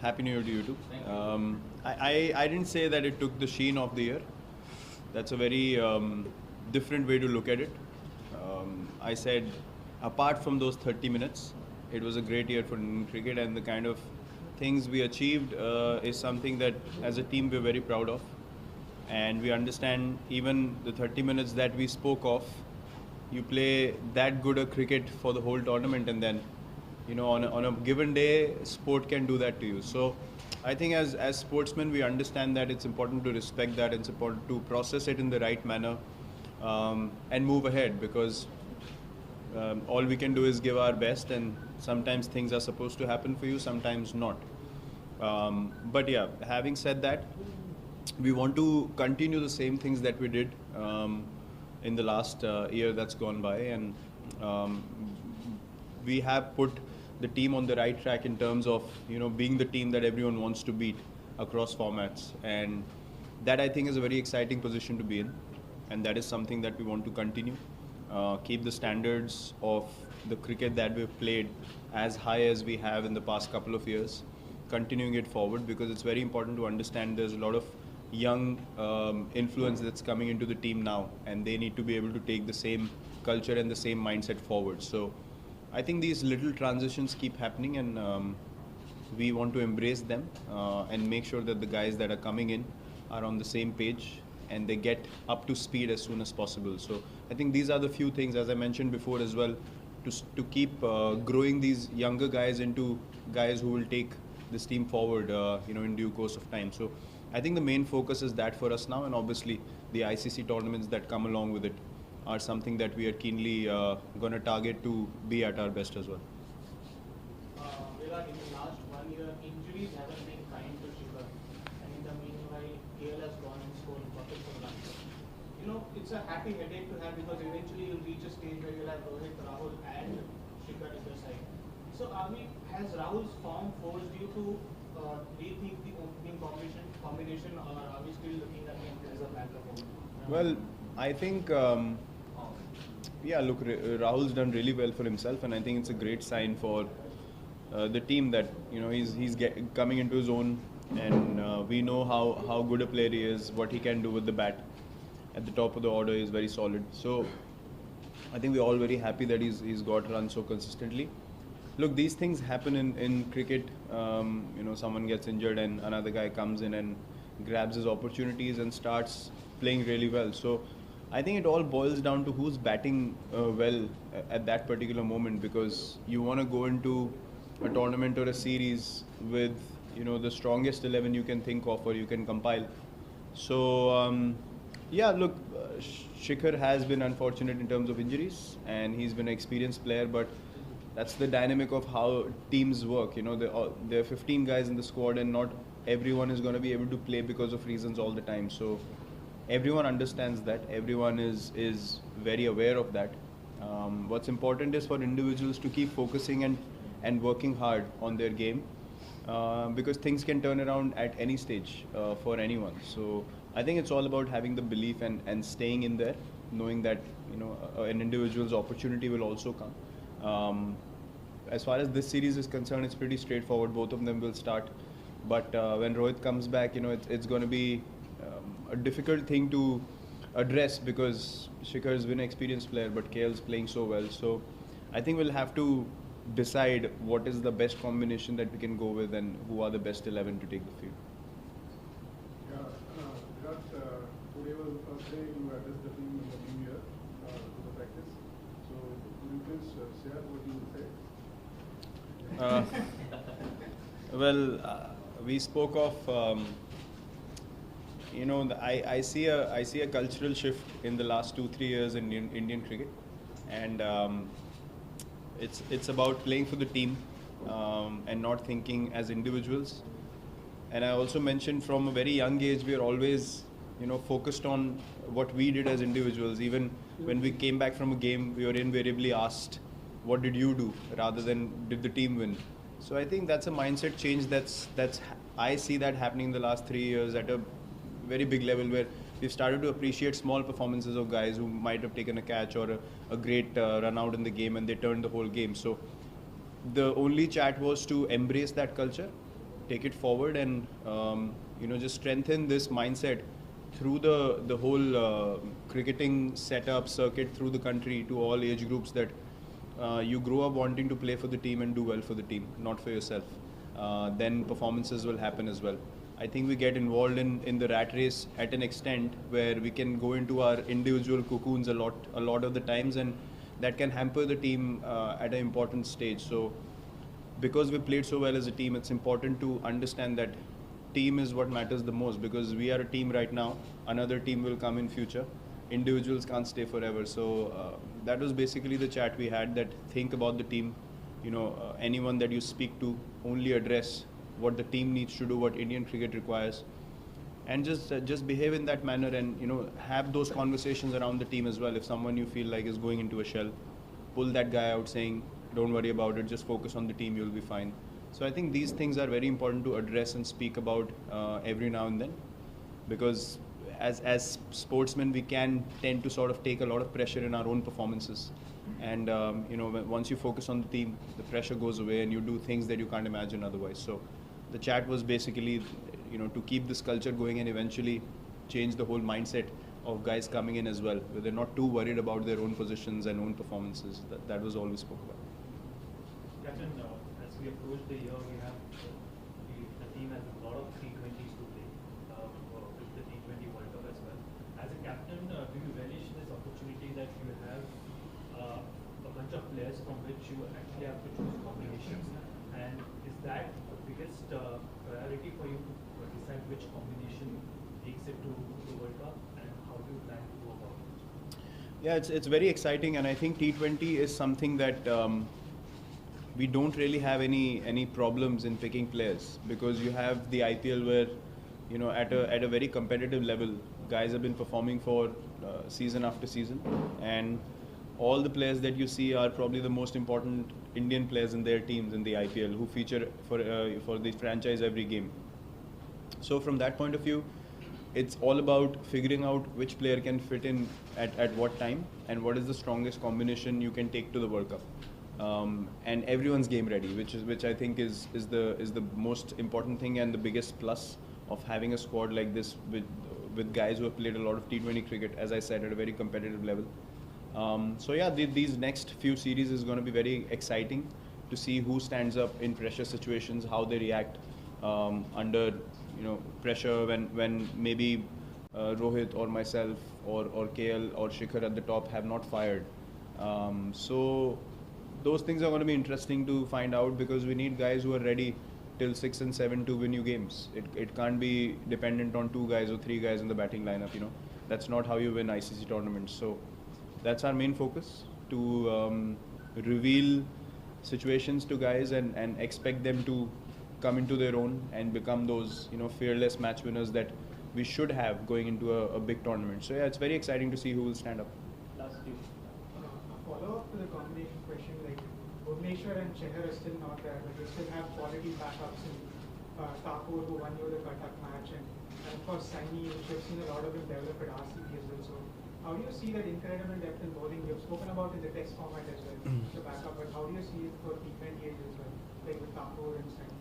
Happy New Year to you too. I didn't say that it took the sheen of the year. That's a very different way to look at it. I said, apart from those 30 minutes, it was a great year for Indian cricket, and the kind of things we achieved is something that, as a team, we're very proud of. And we understand even the 30 minutes that we spoke of, you play that good a cricket for the whole tournament, and then on a given day, sport can do that to you. So I think as sportsmen, we understand that it's important to respect that. It's important to process it in the right manner, and move ahead, because all we can do is give our best, and sometimes things are supposed to happen for you, sometimes not. But yeah, having said that, we want to continue the same things that we did in the last year that's gone by, and we have put the team on the right track in terms of being the team that everyone wants to beat across formats, and that I think is a very exciting position to be in, and that is something that we want to continue. Keep the standards of the cricket that we've played as high as we have in the past couple of years, continuing it forward, because it's very important to understand there's a lot of young influence that's coming into the team now, and they need to be able to take the same culture and the same mindset forward. So I think these little transitions keep happening, and we want to embrace them and make sure that the guys that are coming in are on the same page and they get up to speed as soon as possible. So I think these are the few things, as I mentioned before as well, to keep growing these younger guys into guys who will take this team forward, in due course of time. So I think the main focus is that for us now, and obviously the ICC tournaments that come along with it are something that we are keenly going to target to be at our best as well. Virat, in the last 1 year, injuries haven't been kind to Shikhar, and in the meanwhile, KL has gone and scored 44 runs. It's a happy headache to have, because eventually you'll reach a stage where you'll have Rohit, Rahul, and Shikhar in the side. So, has Rahul's form forced you to rethink the opening combination, or are we still looking at him as a backup? Well, I think, yeah, look, Rahul's done really well for himself, and I think it's a great sign for the team that he's coming into his own, and we know how good a player he is, what he can do with the bat. At the top of the order, is very solid. So I think we're all very happy that he's got runs so consistently. Look, these things happen in cricket. Someone gets injured and another guy comes in and grabs his opportunities and starts playing really well. So I think it all boils down to who's batting well at that particular moment, because you want to go into a tournament or a series with the strongest 11 you can think of or you can compile. So yeah, look, Shikhar has been unfortunate in terms of injuries, and he's been an experienced player, but that's the dynamic of how teams work. There are 15 guys in the squad, and not everyone is going to be able to play because of reasons all the time. So everyone understands that. Everyone is very aware of that. What's important is for individuals to keep focusing and working hard on their game, because things can turn around at any stage for anyone. So I think it's all about having the belief and staying in there, knowing that an individual's opportunity will also come. As far as this series is concerned, it's pretty straightforward. Both of them will start, but when Rohit comes back, it's going to be a difficult thing to address, because Shikhar has been an experienced player, but KL's playing so well. So I think we'll have to decide what is the best combination that we can go with, and who are the best 11 to take the field. Virat, today was the first day you addressed the team in the new year to the practice. So could you please share what you would say? Well, we spoke of, I see a cultural shift in the last 2-3 years in Indian cricket, and it's about playing for the team and not thinking as individuals. And I also mentioned, from a very young age, we are always focused on what we did as individuals. Even when we came back from a game, we were invariably asked, what did you do, rather than did the team win. So I think that's a mindset change that's I see that happening in the last 3 years at a very big level, where we've started to appreciate small performances of guys who might have taken a catch or a great run out in the game, and they turned the whole game. So the only chat was to embrace that culture take it forward and just strengthen this mindset through the whole cricketing setup circuit through the country to all age groups, that you grow up wanting to play for the team and do well for the team, not for yourself. Then performances will happen as well. I think we get involved in the rat race at an extent where we can go into our individual cocoons a lot of the times, and that can hamper the team at an important stage. So because we played so well as a team, it's important to understand that team is what matters the most, because we are a team right now, another team will come in future, individuals can't stay forever. So that was basically the chat we had, that think about the team, anyone that you speak to, only address what the team needs to do, what Indian cricket requires, and just behave in that manner, and have those conversations around the team as well. If someone you feel like is going into a shell, pull that guy out saying, don't worry about it, just focus on the team, you'll be fine. So I think these things are very important to address and speak about every now and then, because as sportsmen we can tend to sort of take a lot of pressure in our own performances, and once you focus on the team, the pressure goes away and you do things that you can't imagine otherwise. So the chat was basically to keep this culture going and eventually change the whole mindset of guys coming in as well, where they're not too worried about their own positions and own performances. That was all we spoke about. Captain, as we approach the year, we have the team has a lot of T20s to play with the T20 World Cup as well. As a captain, do you relish this opportunity that you have a bunch of players from which you actually have to choose combinations? And is that the biggest priority for you to decide which combination takes it to the World Cup, and how do you plan to go about it? Yeah, it's very exciting, and I think T20 is something that we don't really have any problems in picking players, because you have the IPL where at a very competitive level, guys have been performing for season after season, and all the players that you see are probably the most important Indian players in their teams in the IPL, who feature for the franchise every game. So from that point of view, it's all about figuring out which player can fit in at what time, and what is the strongest combination you can take to the World Cup. And everyone's game ready, which I think is the most important thing and the biggest plus of having a squad like this with guys who have played a lot of T20 cricket, as I said, at a very competitive level. So yeah, these next few series is going to be very exciting to see who stands up in pressure situations, how they react under pressure when maybe Rohit or myself or KL or Shikhar at the top have not fired. So those things are going to be interesting to find out, because we need guys who are ready till 6 and 7 to win you games. It can't be dependent on 2 guys or 3 guys in the batting lineup. That's not how you win ICC tournaments. So that's our main focus, to reveal situations to guys and expect them to come into their own and become those fearless match winners that we should have going into a big tournament. So yeah, it's very exciting to see who will stand up. Last two. A follow-up to the combination question, like Bhuvneshwar and Chahar are still not there, but they still have quality backups in Thakur, who won you the Cuttack match, and of course Saini, which you've seen a lot of them develop at RCB as well. So how do you see that incredible depth in bowling? You've spoken about in the test format as well, the backup, but how do you see it for T20 as well, like with Thakur and Saini?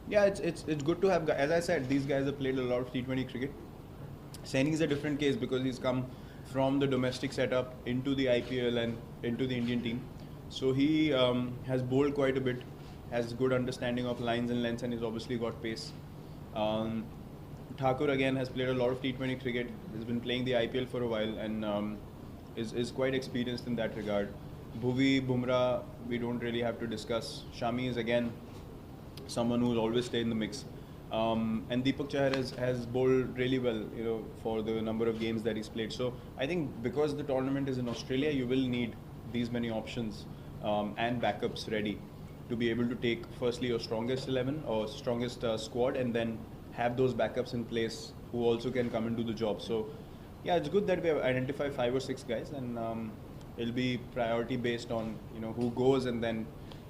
Yeah, it's good to have, as I said, these guys have played a lot of T20 cricket. Saini is a different case because he's come from the domestic setup into the IPL and into the Indian team. So he has bowled quite a bit, has good understanding of lines and lengths, and he's obviously got pace. Thakur again has played a lot of T20 cricket, has been playing the IPL for a while, and is quite experienced in that regard. Bhuvi, Bumrah, we don't really have to discuss. Shami is again someone who will always stay in the mix. And Deepak Chahar has bowled really well, for the number of games that he's played. So I think because the tournament is in Australia, you will need these many options and backups ready to be able to take firstly your strongest 11 or strongest squad, and then have those backups in place who also can come and do the job. So yeah, it's good that we have identified 5 or 6 guys, and it'll be priority based on who goes, and then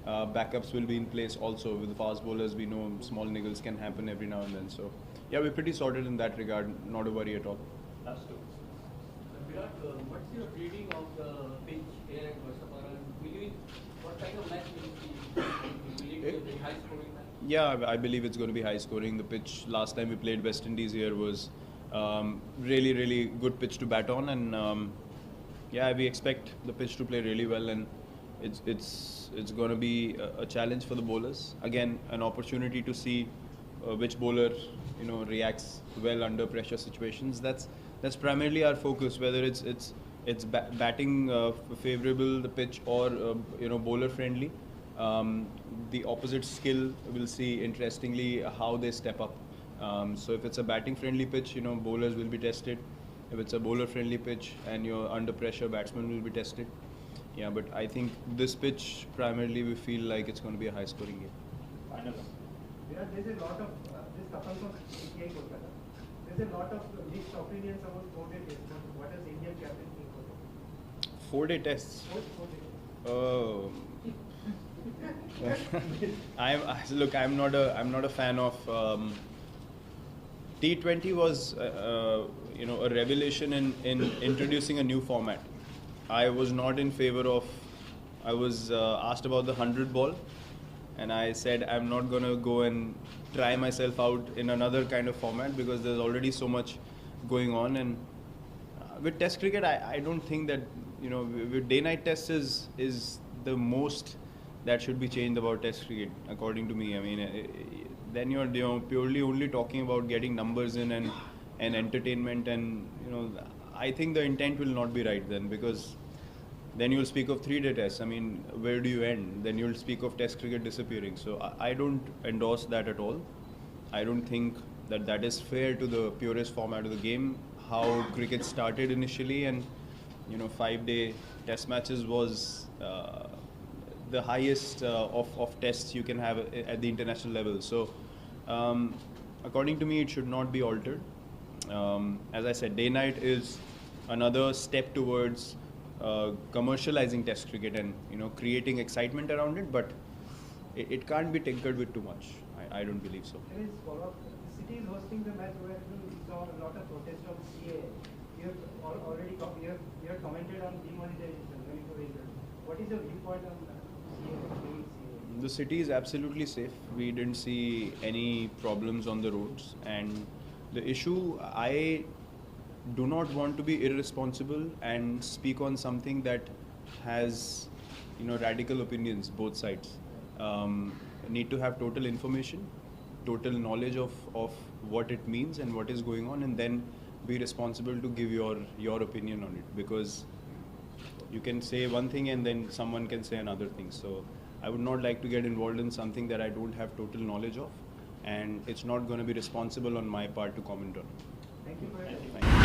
backups will be in place also. With the fast bowlers, we know small niggles can happen every now and then. So yeah, we're pretty sorted in that regard, not a worry at all. Last two. Virat, what's your reading of the pitch here at Versapara? What kind of match will it be? Will it be a very high scoring match? Yeah, I believe it's going to be high scoring. The pitch last time we played West Indies here was really, really good pitch to bat on, and yeah, we expect the pitch to play really well, and it's going to be a challenge for the bowlers. Again, an opportunity to see which bowler reacts well under pressure situations. That's primarily our focus, whether it's batting favorable the pitch or bowler friendly. The opposite skill, we'll see interestingly how they step up. So if it's a batting friendly pitch, bowlers will be tested. If it's a bowler friendly pitch and you're under pressure, batsmen will be tested. Yeah, but I think this pitch primarily we feel like it's going to be a high scoring game. Final. Virat, there's a lot of this couple from ITV Kolkata. There's a lot of mixed opinions about 4-day test. What does Indian captain think of it? 4-day tests. 4-day. Oh. I'm not a fan of T20 was a revelation in introducing a new format. I was not in favor of. I was asked about the 100 ball, and I said I'm not gonna go and try myself out in another kind of format because there's already so much going on. And with Test cricket, I don't think that with day-night tests is the most that should be changed about Test cricket, according to me. I mean, then you're purely only talking about getting numbers in and entertainment, and I think the intent will not be right then, because then you'll speak of 3-day tests. I mean, where do you end? Then you'll speak of Test cricket disappearing. So I don't endorse that at all. I don't think that is fair to the purest format of the game. How cricket started initially, and 5-day test matches was the highest of tests you can have at the international level. So according to me, it should not be altered. As I said, day-night is another step towards commercializing Test cricket and creating excitement around it, but it can't be tinkered with too much. I don't believe so. There is follow-up. The city is hosting the match where we saw a lot of protest of CA. You have already you have commented on demonetization when it was injured. What is your viewpoint on CA? The city is absolutely safe. We didn't see any problems on the roads, and the issue, I do not want to be irresponsible and speak on something that has radical opinions, both sides. Need to have total information, total knowledge of what it means and what is going on, and then be responsible to give your opinion on it, because you can say one thing and then someone can say another thing. So I would not like to get involved in something that I don't have total knowledge of, and it's not going to be responsible on my part to comment on it. Thank you for your Thank you.